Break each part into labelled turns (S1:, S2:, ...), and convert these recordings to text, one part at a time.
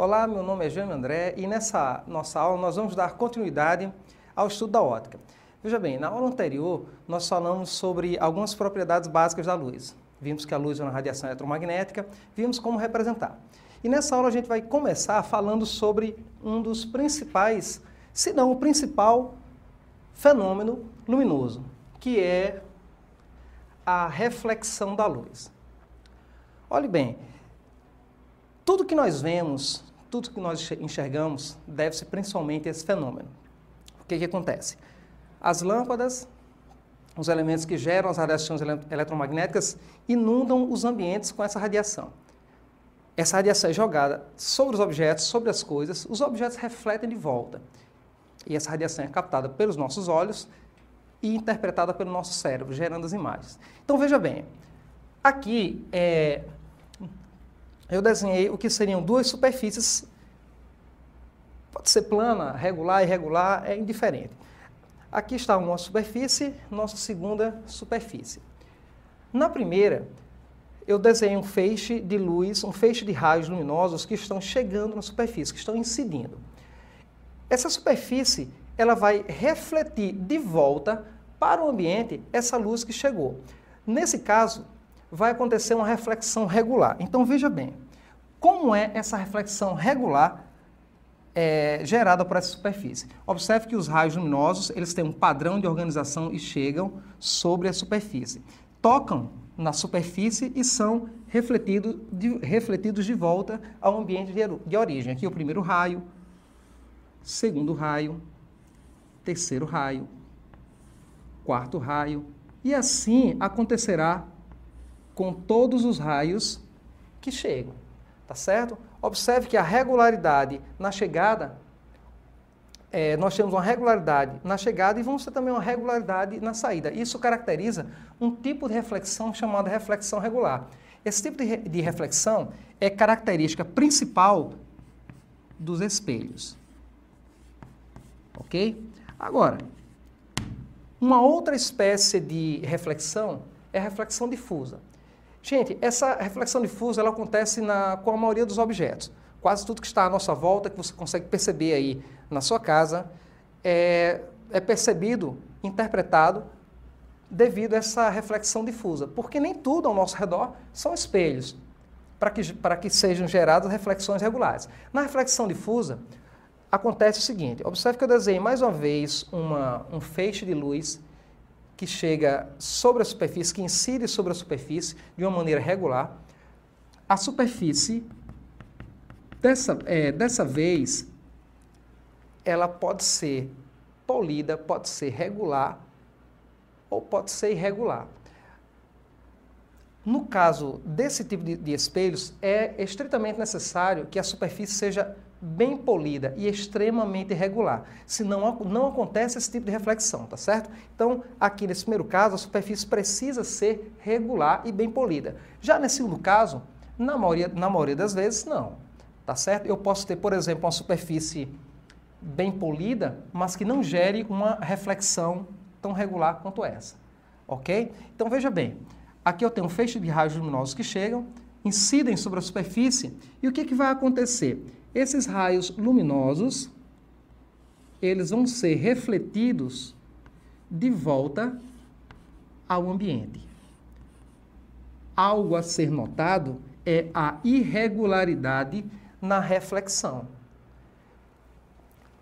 S1: Olá, meu nome é Jânio André e nessa nossa aula nós vamos dar continuidade ao estudo da ótica. Veja bem, na aula anterior nós falamos sobre algumas propriedades básicas da luz. Vimos que a luz é uma radiação eletromagnética, vimos como representar. E nessa aula a gente vai começar falando sobre um dos principais, se não o principal fenômeno luminoso, que é a reflexão da luz. Olhe bem, tudo que nós vemos, tudo que nós enxergamos, deve-se principalmente a esse fenômeno. O que acontece? As lâmpadas, os elementos que geram as radiações eletromagnéticas, inundam os ambientes com essa radiação. Essa radiação é jogada sobre os objetos, sobre as coisas, os objetos refletem de volta. E essa radiação é captada pelos nossos olhos e interpretada pelo nosso cérebro, gerando as imagens. Então veja bem, aqui eu desenhei o que seriam duas superfícies, pode ser plana, regular, irregular, é indiferente. Aqui está uma superfície, nossa segunda superfície. Na primeira, eu desenhei um feixe de luz, um feixe de raios luminosos que estão chegando na superfície, que estão incidindo. Essa superfície, ela vai refletir de volta para o ambiente essa luz que chegou. Nesse caso, vai acontecer uma reflexão regular. Então, veja bem, como é essa reflexão regular gerada por essa superfície? Observe que os raios luminosos, eles têm um padrão de organização e chegam sobre a superfície. Tocam na superfície e são refletidos de volta ao ambiente de origem. Aqui o primeiro raio, segundo raio, terceiro raio, quarto raio, e assim acontecerá com todos os raios que chegam, tá certo? Observe que a regularidade na chegada, nós temos uma regularidade na chegada e vamos ter também uma regularidade na saída. Isso caracteriza um tipo de reflexão chamada reflexão regular. Esse tipo de reflexão é característica principal dos espelhos. Ok? Agora, uma outra espécie de reflexão é a reflexão difusa. Gente, essa reflexão difusa ela acontece com a maioria dos objetos. Quase tudo que está à nossa volta, que você consegue perceber aí na sua casa, é percebido, interpretado, devido a essa reflexão difusa. Porque nem tudo ao nosso redor são espelhos, para que sejam geradas reflexões regulares. Na reflexão difusa, acontece o seguinte, observe que eu desenhei mais uma vez um feixe de luz que chega sobre a superfície, que incide sobre a superfície de uma maneira regular. A superfície, dessa vez, ela pode ser polida, pode ser regular ou pode ser irregular. No caso desse tipo de espelhos, é estritamente necessário que a superfície seja bem polida e extremamente irregular, senão não acontece esse tipo de reflexão, tá certo? Então, aqui nesse primeiro caso, a superfície precisa ser regular e bem polida. Já nesse segundo caso, na maioria das vezes, não, tá certo? Eu posso ter, por exemplo, uma superfície bem polida, mas que não gere uma reflexão tão regular quanto essa, ok? Então, veja bem, aqui eu tenho um feixe de raios luminosos que chegam, incidem sobre a superfície, e o que vai acontecer? Esses raios luminosos, eles vão ser refletidos de volta ao ambiente. Algo a ser notado é a irregularidade na reflexão.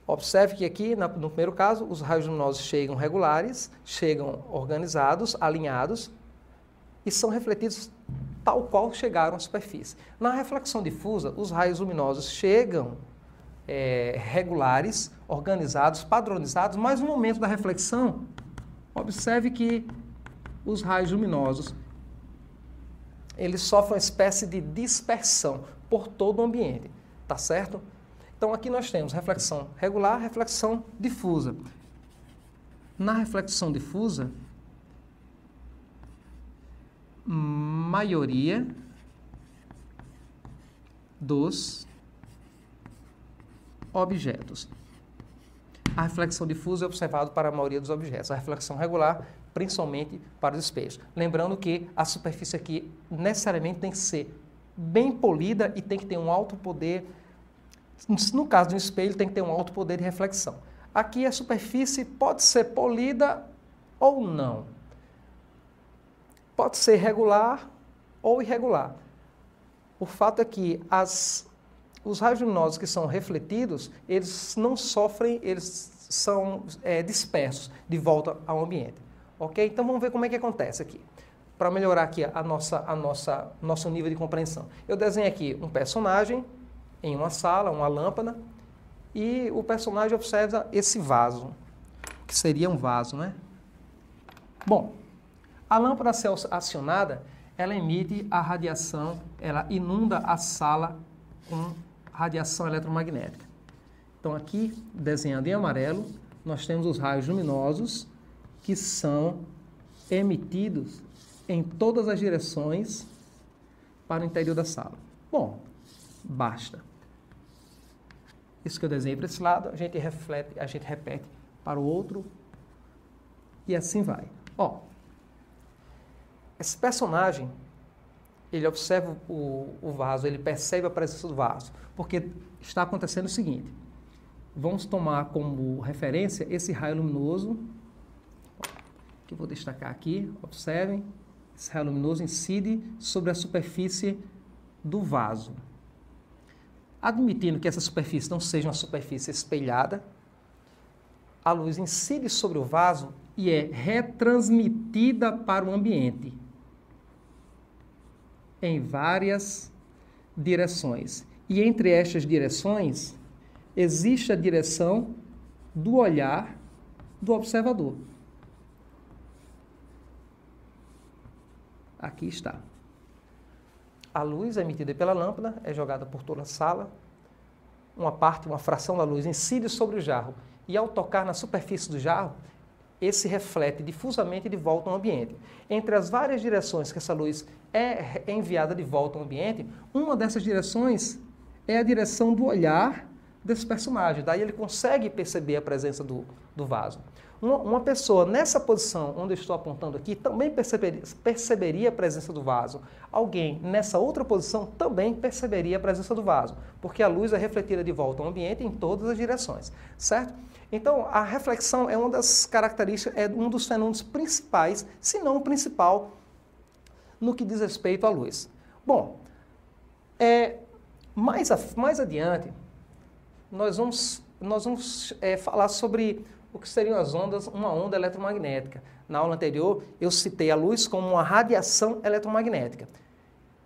S1: Observe que aqui, no primeiro caso, os raios luminosos chegam regulares, chegam organizados, alinhados, e são refletidos tal qual chegaram à superfície. Na reflexão difusa, os raios luminosos chegam regulares, organizados, padronizados, mas no momento da reflexão, observe que os raios luminosos eles sofrem uma espécie de dispersão por todo o ambiente, tá certo? Então aqui nós temos reflexão regular, reflexão difusa. Na reflexão difusa, maioria dos objetos. A reflexão difusa é observada para a maioria dos objetos. A reflexão regular, principalmente para os espelhos. Lembrando que a superfície aqui necessariamente tem que ser bem polida e tem que ter um alto poder No caso de um espelho, tem que ter um alto poder de reflexão. Aqui a superfície pode ser polida ou não. Pode ser regular ou irregular. O fato é que os raios luminosos que são refletidos, eles não sofrem, eles são dispersos de volta ao ambiente. Ok? Então vamos ver como é que acontece aqui, para melhorar aqui nosso nível de compreensão. Eu desenho aqui um personagem em uma sala, uma lâmpada, e o personagem observa esse vaso, que seria um vaso, né? Bom, a lâmpada a ser acionada, ela emite a radiação, ela inunda a sala com radiação eletromagnética. Então aqui, desenhando em amarelo, nós temos os raios luminosos que são emitidos em todas as direções para o interior da sala. Bom, basta. Isso que eu desenhei para esse lado, a gente repete para o outro e assim vai. Ó, esse personagem, ele observa o vaso, ele percebe a presença do vaso, porque está acontecendo o seguinte. Vamos tomar como referência esse raio luminoso, que eu vou destacar aqui, observem, esse raio luminoso incide sobre a superfície do vaso. Admitindo que essa superfície não seja uma superfície espelhada, a luz incide sobre o vaso e é retransmitida para o ambiente em várias direções. E entre estas direções, existe a direção do olhar do observador. Aqui está. A luz emitida pela lâmpada é jogada por toda a sala. Uma fração da luz incide sobre o jarro e, ao tocar na superfície do jarro, esse reflete difusamente de volta ao ambiente. Entre as várias direções que essa luz é enviada de volta ao ambiente, uma dessas direções é a direção do olhar desse personagem. Daí ele consegue perceber a presença do vaso. Uma pessoa nessa posição onde eu estou apontando aqui também perceberia a presença do vaso. Alguém nessa outra posição também perceberia a presença do vaso, porque a luz é refletida de volta ao ambiente em todas as direções, certo? Então, a reflexão é uma das características, é um dos fenômenos principais, se não o principal, no que diz respeito à luz. Bom, mais adiante, nós vamos falar sobre o que seriam as ondas, uma onda eletromagnética. Na aula anterior, eu citei a luz como uma radiação eletromagnética.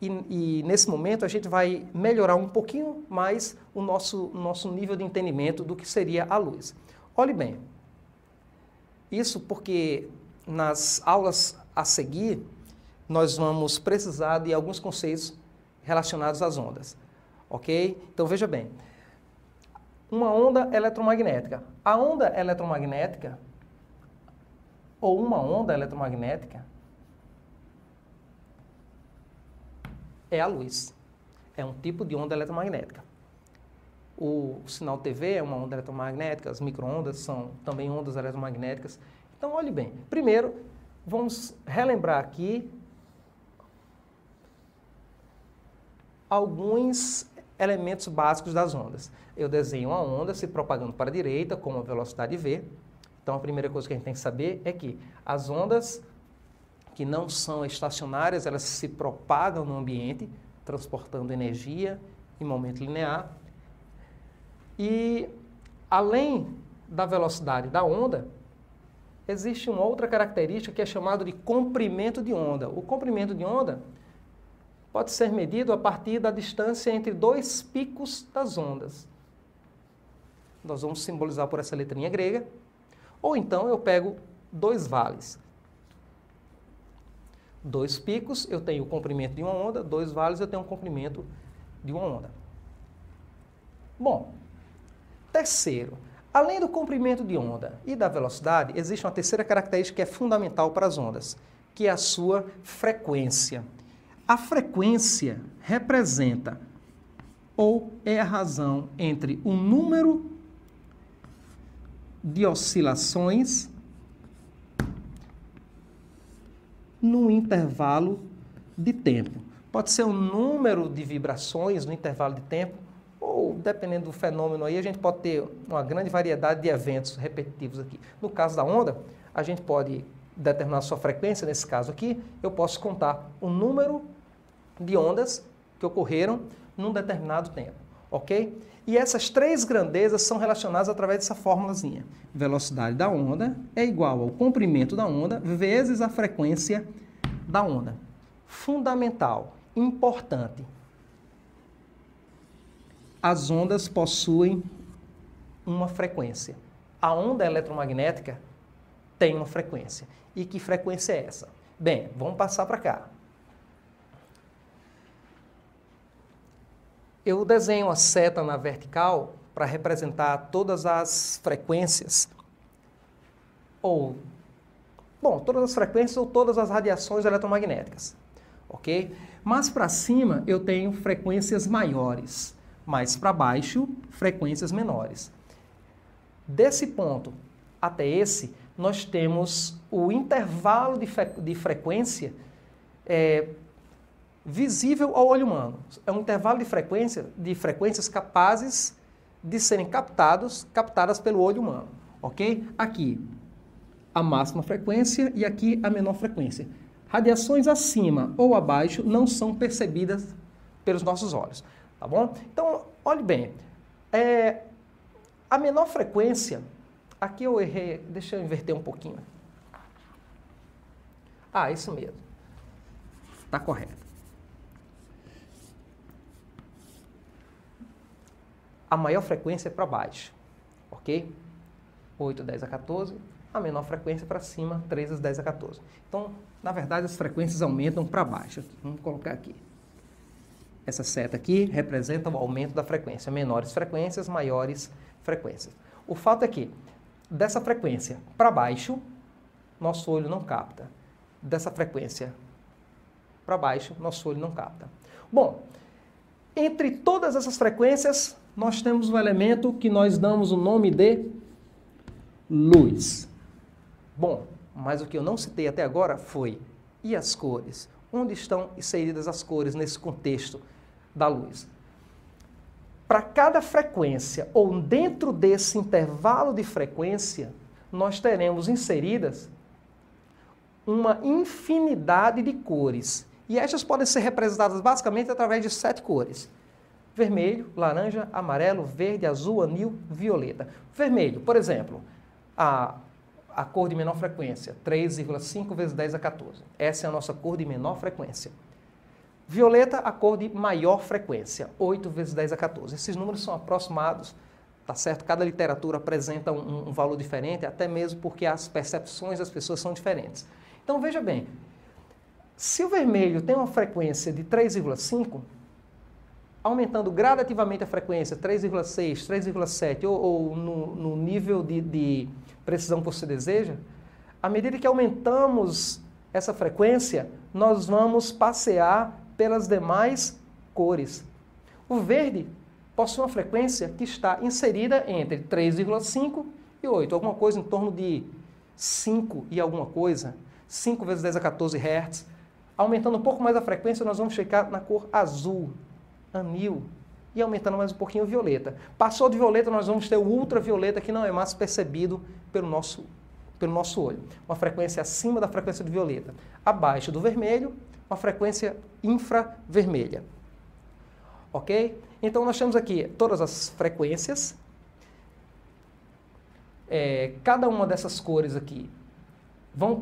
S1: E nesse momento, a gente vai melhorar um pouquinho mais o nosso nível de entendimento do que seria a luz. Olhe bem, isso porque nas aulas a seguir, nós vamos precisar de alguns conceitos relacionados às ondas. Ok? Então, veja bem. Uma onda eletromagnética. A onda eletromagnética, ou uma onda eletromagnética, é a luz. É um tipo de onda eletromagnética. O sinal TV é uma onda eletromagnética, as micro-ondas são também ondas eletromagnéticas. Então, olhe bem. Primeiro, vamos relembrar aqui alguns elementos básicos das ondas. Eu desenho uma onda se propagando para a direita com a velocidade v. Então, a primeira coisa que a gente tem que saber é que as ondas que não são estacionárias, elas se propagam no ambiente, transportando energia em momento linear. E, além da velocidade da onda, existe uma outra característica que é chamada de comprimento de onda. O comprimento de onda pode ser medido a partir da distância entre dois picos das ondas. Nós vamos simbolizar por essa letrinha grega. Ou então eu pego dois vales. Dois picos, eu tenho o comprimento de uma onda. Dois vales, eu tenho o comprimento de uma onda. Bom, terceiro, além do comprimento de onda e da velocidade, existe uma terceira característica que é fundamental para as ondas, que é a sua frequência. A frequência representa ou é a razão entre o número de oscilações no intervalo de tempo. Pode ser o número de vibrações no intervalo de tempo, ou ou dependendo do fenômeno aí, a gente pode ter uma grande variedade de eventos repetitivos aqui. No caso da onda, a gente pode determinar a sua frequência, nesse caso aqui, eu posso contar o número de ondas que ocorreram num determinado tempo, ok? E essas três grandezas são relacionadas através dessa formulazinha. Velocidade da onda é igual ao comprimento da onda vezes a frequência da onda. Fundamental, importante. As ondas possuem uma frequência. A onda eletromagnética tem uma frequência. E que frequência é essa? Bem, vamos passar para cá. Eu desenho a seta na vertical para representar todas as frequências, todas as frequências ou todas as radiações eletromagnéticas, ok? Mas para cima eu tenho frequências maiores, mais para baixo, frequências menores. Desse ponto até esse, nós temos o intervalo de frequência visível ao olho humano. É um intervalo de frequências capazes de serem captadas pelo olho humano, ok? Aqui a máxima frequência e aqui a menor frequência. Radiações acima ou abaixo não são percebidas pelos nossos olhos, tá bom? Então, olhe bem, a menor frequência, aqui eu errei, deixa eu inverter um pouquinho. Isso mesmo, está correto. A maior frequência é para baixo, ok? 8, 10 a 14. A menor frequência para cima, 3 às 10 a 14. Então, na verdade, as frequências aumentam para baixo. Vamos colocar aqui. Essa seta aqui representa o aumento da frequência. Menores frequências, maiores frequências. O fato é que, dessa frequência para baixo, nosso olho não capta. Dessa frequência para baixo, nosso olho não capta. Bom, entre todas essas frequências, nós temos um elemento que nós damos o nome de luz. Bom, mas o que eu não citei até agora foi, e as cores? Onde estão inseridas as cores nesse contexto da luz? Para cada frequência, ou dentro desse intervalo de frequência, nós teremos inseridas uma infinidade de cores. E estas podem ser representadas basicamente através de 7 cores. Vermelho, laranja, amarelo, verde, azul, anil, violeta. Vermelho, por exemplo, a cor de menor frequência, 3,5 vezes 10 a 14. Essa é a nossa cor de menor frequência. Violeta, a cor de maior frequência, 8 vezes 10 a 14. Esses números são aproximados, tá certo? Cada literatura apresenta um valor diferente, até mesmo porque as percepções das pessoas são diferentes. Então, veja bem, se o vermelho tem uma frequência de 3,5, aumentando gradativamente a frequência 3,6, 3,7 ou no nível de precisão que você deseja, à medida que aumentamos essa frequência, nós vamos passear pelas demais cores. O verde possui uma frequência que está inserida entre 3,5 e 8, alguma coisa em torno de 5 e alguma coisa, 5 vezes 10 a 14 Hz. Aumentando um pouco mais a frequência, nós vamos chegar na cor azul, anil, e aumentando mais um pouquinho o violeta. Passou de violeta, nós vamos ter o ultravioleta, que não é mais percebido pelo nosso olho. Uma frequência acima da frequência do violeta. Abaixo do vermelho, uma frequência infravermelha. Ok? Então, nós temos aqui todas as frequências. Cada uma dessas cores aqui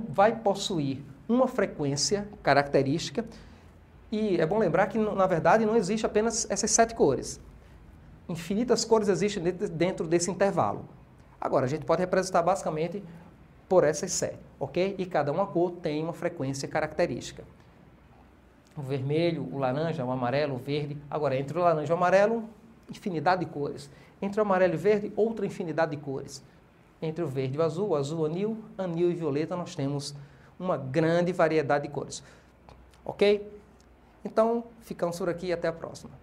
S1: vai possuir uma frequência característica. E é bom lembrar que, na verdade, não existe apenas essas 7 cores. Infinitas cores existem dentro desse intervalo. Agora, a gente pode representar basicamente por essas 7, ok? E cada uma cor tem uma frequência característica. O vermelho, o laranja, o amarelo, o verde. Agora, entre o laranja e o amarelo, infinidade de cores. Entre o amarelo e o verde, outra infinidade de cores. Entre o verde e o azul, anil e violeta, nós temos uma grande variedade de cores. Ok? Então, ficamos por aqui e até a próxima.